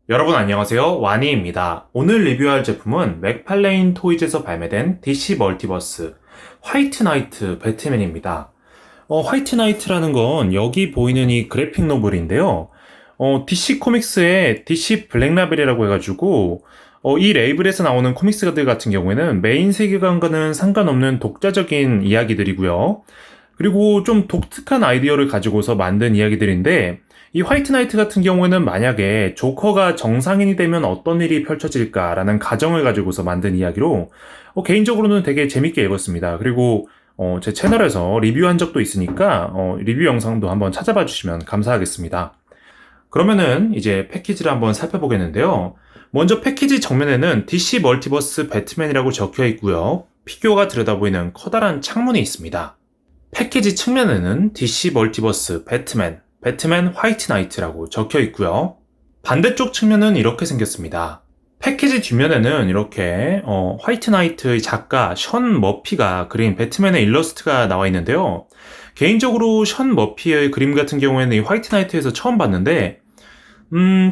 여러분 안녕하세요. 와니입니다. 오늘 리뷰할 제품은 맥팔레인 토이즈에서 발매된 DC 멀티버스 화이트 나이트 배트맨입니다. 화이트 나이트라는 건 여기 보이는 이 그래픽 노블인데요. DC 코믹스의 DC 블랙 라벨이라고 해가지고 이 레이블에서 나오는 코믹스들 같은 경우에는 메인 세계관과는 상관없는 독자적인 이야기들이고요. 그리고 좀 독특한 아이디어를 가지고서 만든 이야기들인데 이 화이트 나이트 같은 경우에는 만약에 조커가 정상인이 되면 어떤 일이 펼쳐질까라는 가정을 가지고서 만든 이야기로 개인적으로는 되게 재밌게 읽었습니다. 그리고 제 채널에서 리뷰한 적도 있으니까 리뷰 영상도 한번 찾아봐 주시면 감사하겠습니다. 그러면은 이제 패키지를 한번 살펴보겠는데요. 먼저 패키지 정면에는 DC 멀티버스 배트맨이라고 적혀 있고요. 피규어가 들여다보이는 커다란 창문이 있습니다. 패키지 측면에는 DC 멀티버스 배트맨 화이트 나이트라고 적혀 있고요. 반대쪽 측면은 이렇게 생겼습니다. 패키지 뒷면에는 이렇게 화이트 나이트의 작가 션 머피가 그린 배트맨의 일러스트가 나와 있는데요. 개인적으로 션 머피의 그림 같은 경우에는 이 화이트 나이트에서 처음 봤는데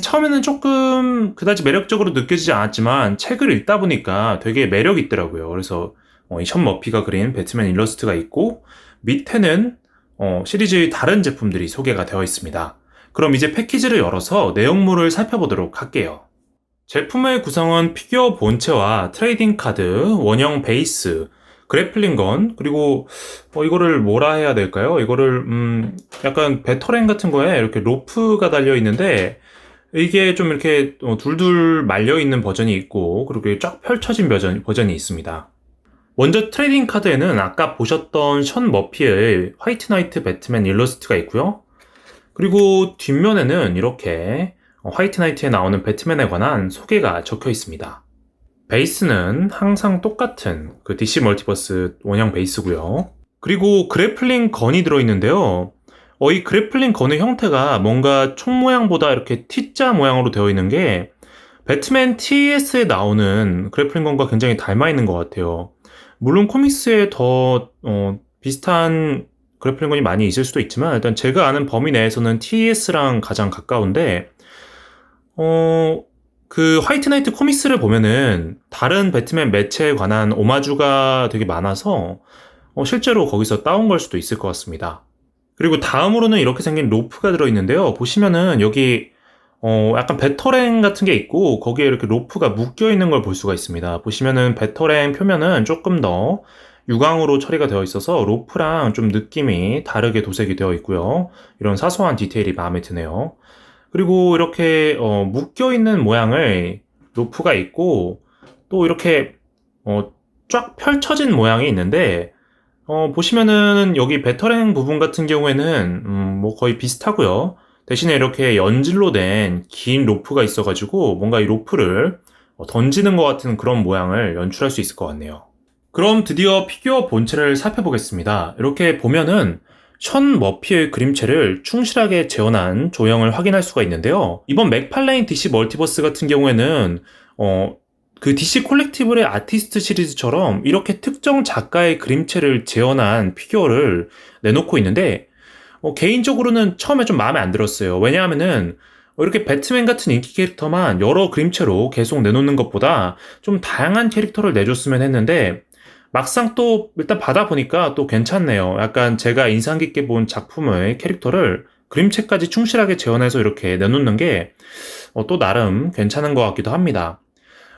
처음에는 조금 그다지 매력적으로 느껴지지 않았지만 책을 읽다 보니까 되게 매력 있더라고요. 그래서 이 션 머피가 그린 배트맨 일러스트가 있고 밑에는 시리즈의 다른 제품들이 소개가 되어 있습니다. 그럼 이제 패키지를 열어서 내용물을 살펴보도록 할게요. 제품의 구성은 피규어 본체와 트레이딩 카드, 원형 베이스, 그래플링 건, 그리고 이거를 뭐라 해야 될까요? 이거를 약간 배터랭 같은 거에 이렇게 로프가 달려 있는데 이게 좀 이렇게 둘둘 말려 있는 버전이 있고 그리고 쫙 펼쳐진 버전이 있습니다. 먼저 트레이딩 카드에는 아까 보셨던 션 머피의 화이트 나이트 배트맨 일러스트가 있고요. 그리고 뒷면에는 이렇게 화이트 나이트에 나오는 배트맨에 관한 소개가 적혀 있습니다. 베이스는 항상 똑같은 그 DC 멀티버스 원형 베이스고요. 그리고 그래플링 건이 들어있는데요. 이 그래플링 건의 형태가 뭔가 총 모양보다 이렇게 T자 모양으로 되어 있는 게 배트맨 TS에 나오는 그래플링 건과 굉장히 닮아 있는 것 같아요. 물론 코믹스에 더 비슷한 그래플링건이 많이 있을 수도 있지만 일단 제가 아는 범위 내에서는 TS랑 가장 가까운데 그 화이트 나이트 코믹스를 보면은 다른 배트맨 매체에 관한 오마주가 되게 많아서 실제로 거기서 따온 걸 수도 있을 것 같습니다. 그리고 다음으로는 이렇게 생긴 로프가 들어있는데요. 보시면은 여기 약간 배터랭 같은 게 있고 거기에 이렇게 로프가 묶여 있는 걸 볼 수가 있습니다. 보시면은 배터랭 표면은 조금 더 유광으로 처리가 되어 있어서 로프랑 좀 느낌이 다르게 도색이 되어 있고요. 이런 사소한 디테일이 마음에 드네요. 그리고 이렇게 묶여 있는 모양을 로프가 있고 또 이렇게 쫙 펼쳐진 모양이 있는데 보시면은 여기 배터랭 부분 같은 경우에는 뭐 거의 비슷하고요. 대신에 이렇게 연질로 된 긴 로프가 있어가지고 뭔가 이 로프를 던지는 것 같은 그런 모양을 연출할 수 있을 것 같네요. 그럼 드디어 피규어 본체를 살펴보겠습니다. 이렇게 보면은 션 머피의 그림체를 충실하게 재현한 조형을 확인할 수가 있는데요. 이번 맥팔레인 DC 멀티버스 같은 경우에는 그 DC 콜렉티블의 아티스트 시리즈처럼 이렇게 특정 작가의 그림체를 재현한 피규어를 내놓고 있는데 개인적으로는 처음에 좀 마음에 안 들었어요. 왜냐하면은 이렇게 배트맨 같은 인기 캐릭터만 여러 그림체로 계속 내놓는 것보다 좀 다양한 캐릭터를 내줬으면 했는데 막상 또 일단 받아보니까 또 괜찮네요. 약간 제가 인상 깊게 본 작품의 캐릭터를 그림체까지 충실하게 재현해서 이렇게 내놓는 게 또 나름 괜찮은 것 같기도 합니다.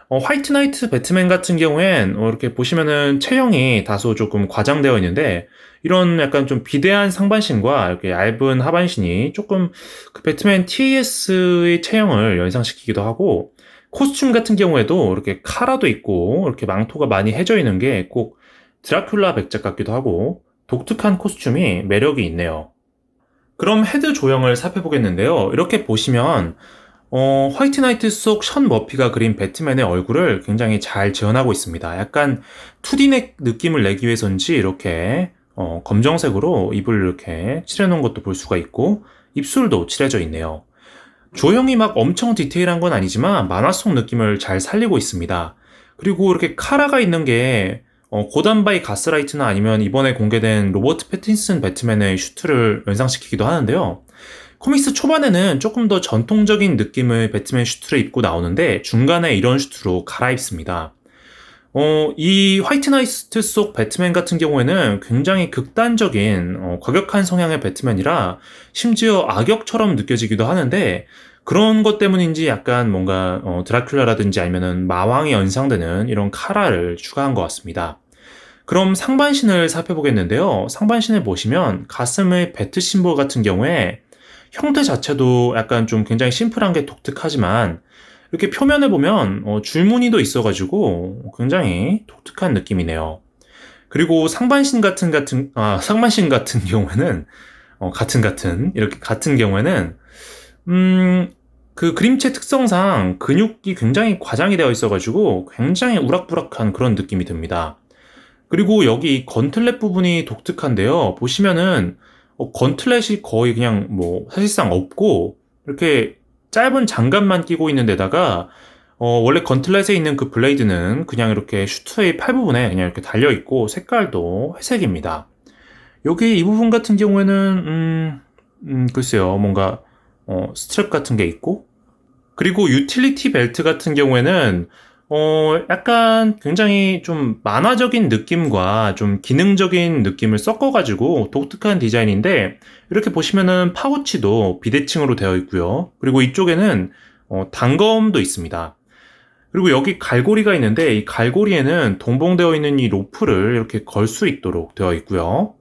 화이트 나이트 배트맨 같은 경우엔 이렇게 보시면은 체형이 다소 조금 과장되어 있는데 이런 약간 좀 비대한 상반신과 이렇게 얇은 하반신이 조금 그 배트맨 TS의 체형을 연상시키기도 하고 코스튬 같은 경우에도 이렇게 카라도 있고 이렇게 망토가 많이 해져 있는 게 꼭 드라큘라 백작 같기도 하고 독특한 코스튬이 매력이 있네요. 그럼 헤드 조형을 살펴보겠는데요. 이렇게 보시면 화이트 나이트 속 션 머피가 그린 배트맨의 얼굴을 굉장히 잘 재현하고 있습니다. 약간 2D 느낌을 내기 위해서인지 이렇게 검정색으로 입을 이렇게 칠해놓은 것도 볼 수가 있고 입술도 칠해져 있네요. 조형이 막 엄청 디테일한 건 아니지만 만화 속 느낌을 잘 살리고 있습니다. 그리고 이렇게 카라가 있는 게 고단 바이 가스라이트나 아니면 이번에 공개된 로버트 패틴슨 배트맨의 슈트를 연상시키기도 하는데요. 코믹스 초반에는 조금 더 전통적인 느낌의 배트맨 슈트를 입고 나오는데 중간에 이런 슈트로 갈아입습니다. 이 화이트 나이트 속 배트맨 같은 경우에는 굉장히 극단적인 과격한 성향의 배트맨이라 심지어 악역처럼 느껴지기도 하는데 그런 것 때문인지 약간 뭔가 드라큘라라든지 아니면은 마왕이 연상되는 이런 카라를 추가한 것 같습니다. 그럼 상반신을 살펴보겠는데요. 상반신을 보시면 가슴의 배트 심볼 같은 경우에 형태 자체도 약간 좀 굉장히 심플한 게 독특하지만 이렇게 표면에 보면 줄무늬도 있어가지고 굉장히 독특한 느낌이네요. 그리고 상반신 같은 경우에는 이렇게 같은 경우에는 그 그림체 특성상 근육이 굉장히 과장이 되어 있어가지고 굉장히 우락부락한 그런 느낌이 듭니다. 그리고 여기 건틀렛 부분이 독특한데요. 보시면은 건틀렛이 거의 그냥 뭐 사실상 없고 이렇게 짧은 장갑만 끼고 있는 데다가 원래 건틀렛에 있는 그 블레이드는 그냥 이렇게 슈트의 팔 부분에 그냥 이렇게 달려 있고 색깔도 회색입니다. 여기 이 부분 같은 경우에는 글쎄요. 뭔가 스트랩 같은 게 있고 그리고 유틸리티 벨트 같은 경우에는 약간 굉장히 좀 만화적인 느낌과 좀 기능적인 느낌을 섞어가지고 독특한 디자인인데, 이렇게 보시면은 파우치도 비대칭으로 되어 있고요. 그리고 이쪽에는 단검도 있습니다. 그리고 여기 갈고리가 있는데, 이 갈고리에는 동봉되어 있는 이 로프를 이렇게 걸 수 있도록 되어 있고요.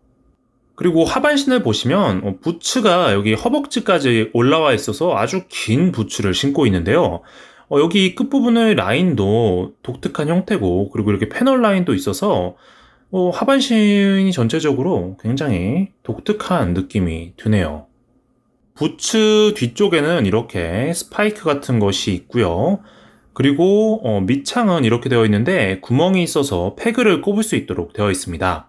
그리고 하반신을 보시면 부츠가 여기 허벅지까지 올라와 있어서 아주 긴 부츠를 신고 있는데요. 여기 끝부분의 라인도 독특한 형태고 그리고 이렇게 패널 라인도 있어서 하반신이 전체적으로 굉장히 독특한 느낌이 드네요. 부츠 뒤쪽에는 이렇게 스파이크 같은 것이 있고요. 그리고 밑창은 이렇게 되어 있는데 구멍이 있어서 패그를 꼽을 수 있도록 되어 있습니다.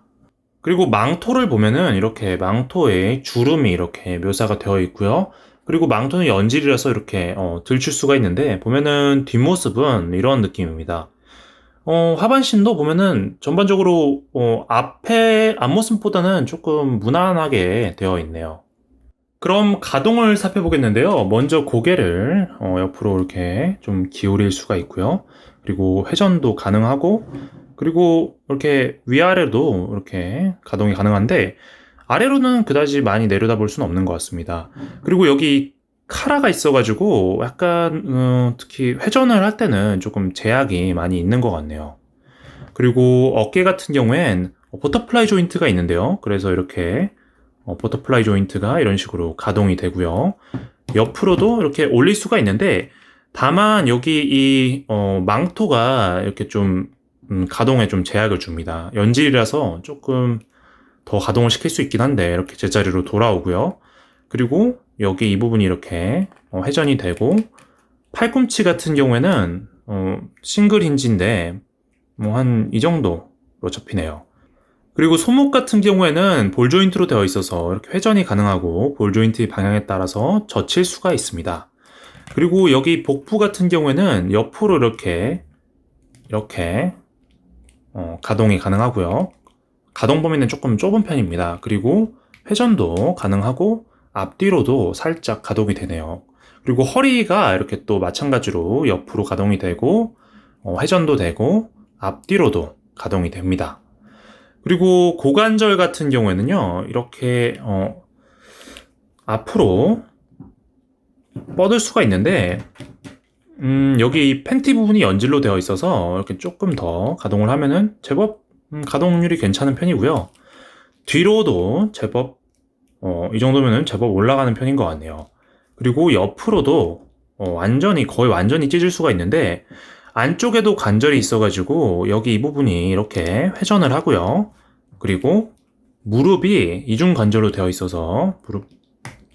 그리고 망토를 보면은 이렇게 망토에 주름이 이렇게 묘사가 되어 있고요. 그리고 망토는 연질이라서 이렇게 들칠 수가 있는데 보면은 뒷모습은 이런 느낌입니다. 하반신도 보면은 전반적으로 앞모습보다는 조금 무난하게 되어 있네요. 그럼 가동을 살펴보겠는데요. 먼저 고개를 옆으로 이렇게 좀 기울일 수가 있고요. 그리고 회전도 가능하고 그리고 이렇게 위아래로 이렇게 가동이 가능한데 아래로는 그다지 많이 내려다볼 수는 없는 것 같습니다. 그리고 여기 카라가 있어가지고 약간 특히 회전을 할 때는 조금 제약이 많이 있는 것 같네요. 그리고 어깨 같은 경우엔 버터플라이 조인트가 있는데요. 그래서 이렇게 버터플라이 조인트가 이런 식으로 가동이 되고요. 옆으로도 이렇게 올릴 수가 있는데 다만 여기 이 망토가 이렇게 좀 가동에 좀 제약을 줍니다. 연질이라서 조금 더 가동을 시킬 수 있긴 한데 이렇게 제자리로 돌아오고요. 그리고 여기 이 부분이 이렇게 회전이 되고 팔꿈치 같은 경우에는 싱글 힌지인데 뭐 한 이 정도로 접히네요. 그리고 손목 같은 경우에는 볼 조인트로 되어 있어서 이렇게 회전이 가능하고 볼 조인트 방향에 따라서 젖힐 수가 있습니다. 그리고 여기 복부 같은 경우에는 옆으로 이렇게 가동이 가능하고요. 가동 범위는 조금 좁은 편입니다. 그리고 회전도 가능하고 앞뒤로도 살짝 가동이 되네요. 그리고 허리가 이렇게 또 마찬가지로 옆으로 가동이 되고 회전도 되고 앞뒤로도 가동이 됩니다. 그리고 고관절 같은 경우에는요, 이렇게 앞으로 뻗을 수가 있는데 여기 팬티 부분이 연질로 되어 있어서 이렇게 조금 더 가동을 하면은 제법 가동률이 괜찮은 편이고요. 뒤로도 제법 이 정도면은 제법 올라가는 편인 것 같네요. 그리고 옆으로도 거의 완전히 찢을 수가 있는데 안쪽에도 관절이 있어가지고 여기 이 부분이 이렇게 회전을 하고요. 그리고 무릎이 이중 관절로 되어 있어서 무릎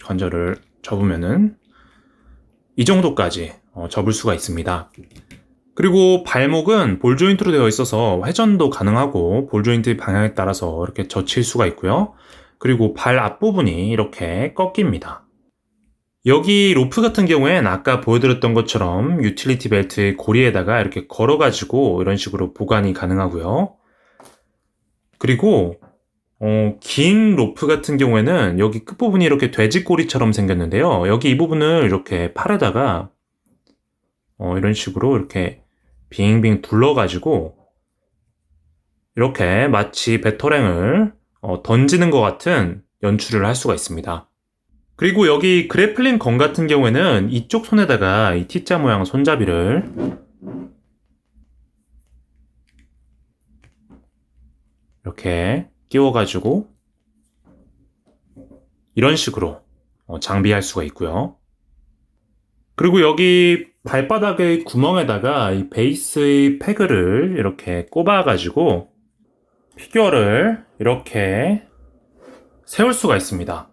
관절을 접으면은 이 정도까지 접을 수가 있습니다. 그리고 발목은 볼 조인트로 되어 있어서 회전도 가능하고 볼 조인트 방향에 따라서 이렇게 젖힐 수가 있고요. 그리고 발 앞부분이 이렇게 꺾입니다. 여기 로프 같은 경우엔 아까 보여드렸던 것처럼 유틸리티 벨트 고리에다가 이렇게 걸어가지고 이런 식으로 보관이 가능하고요. 그리고 긴 로프 같은 경우에는 여기 끝부분이 이렇게 돼지꼬리처럼 생겼는데요. 여기 이 부분을 이렇게 팔에다가 이런 식으로 이렇게 빙빙 둘러가지고 이렇게 마치 배터랭을 던지는 것 같은 연출을 할 수가 있습니다. 그리고 여기 그래플링 건 같은 경우에는 이쪽 손에다가 이 T자 모양 손잡이를 이렇게 끼워가지고 이런 식으로 장비할 수가 있고요. 그리고 여기 발바닥의 구멍에다가 이 베이스의 패그를 이렇게 꼽아가지고 피규어를 이렇게 세울 수가 있습니다.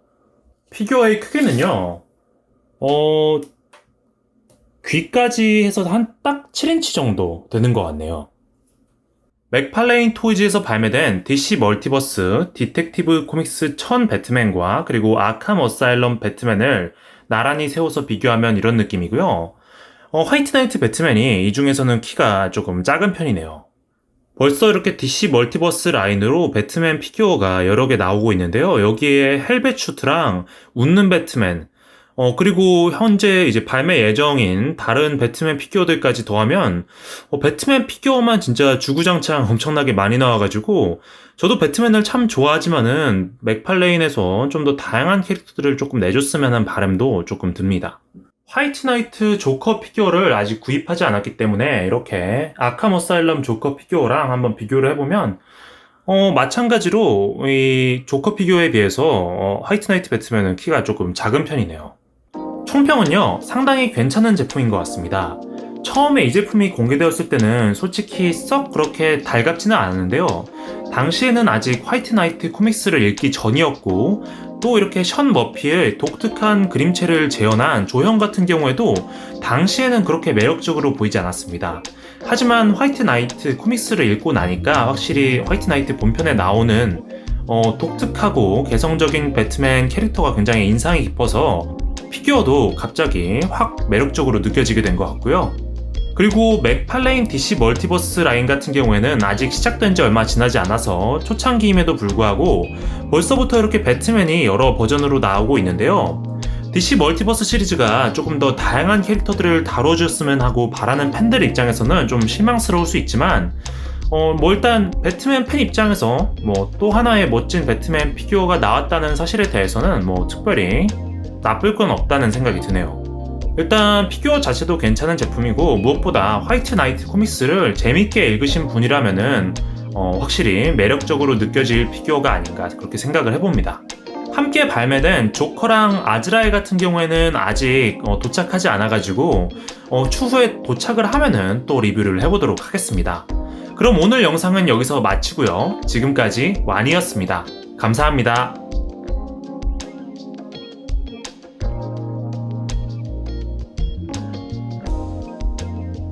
피규어의 크기는요, 귀까지 해서 한 딱 7인치 정도 되는 것 같네요. 맥팔레인 토이즈에서 발매된 DC 멀티버스 디텍티브 코믹스 1000 배트맨과 그리고 아캄 어사일럼 배트맨을 나란히 세워서 비교하면 이런 느낌이고요. 화이트 나이트 배트맨이 이 중에서는 키가 조금 작은 편이네요. 벌써 이렇게 DC 멀티버스 라인으로 배트맨 피규어가 여러 개 나오고 있는데요. 여기에 헬벳 슈트랑 웃는 배트맨, 그리고 현재 이제 발매 예정인 다른 배트맨 피규어들까지 더하면, 배트맨 피규어만 진짜 주구장창 엄청나게 많이 나와가지고, 저도 배트맨을 참 좋아하지만은, 맥팔레인에서 좀 더 다양한 캐릭터들을 조금 내줬으면 하는 바람도 조금 듭니다. 화이트 나이트 조커 피규어를 아직 구입하지 않았기 때문에, 이렇게 아캄 어사일럼 조커 피규어랑 한번 비교를 해보면, 마찬가지로 이 조커 피규어에 비해서 화이트 나이트 배트맨은 키가 조금 작은 편이네요. 총평은요, 상당히 괜찮은 제품인 것 같습니다. 처음에 이 제품이 공개되었을 때는 솔직히 썩 그렇게 달갑지는 않았는데요. 당시에는 아직 화이트 나이트 코믹스를 읽기 전이었고, 또 이렇게 션 머피의 독특한 그림체를 재현한 조형 같은 경우에도 당시에는 그렇게 매력적으로 보이지 않았습니다. 하지만 화이트 나이트 코믹스를 읽고 나니까 확실히 화이트 나이트 본편에 나오는 독특하고 개성적인 배트맨 캐릭터가 굉장히 인상이 깊어서 피규어도 갑자기 확 매력적으로 느껴지게 된 것 같고요. 그리고 맥팔레인 DC 멀티버스 라인 같은 경우에는 아직 시작된 지 얼마 지나지 않아서 초창기임에도 불구하고 벌써부터 이렇게 배트맨이 여러 버전으로 나오고 있는데요. DC 멀티버스 시리즈가 조금 더 다양한 캐릭터들을 다뤄줬으면 하고 바라는 팬들 입장에서는 좀 실망스러울 수 있지만 일단 배트맨 팬 입장에서 또 하나의 멋진 배트맨 피규어가 나왔다는 사실에 대해서는 특별히 나쁠 건 없다는 생각이 드네요. 일단 피규어 자체도 괜찮은 제품이고 무엇보다 화이트 나이트 코믹스를 재밌게 읽으신 분이라면은 확실히 매력적으로 느껴질 피규어가 아닌가 그렇게 생각을 해봅니다. 함께 발매된 조커랑 아즈라엘 같은 경우에는 아직 도착하지 않아가지고 추후에 도착을 하면은 또 리뷰를 해보도록 하겠습니다. 그럼 오늘 영상은 여기서 마치고요. 지금까지 완이었습니다. 감사합니다.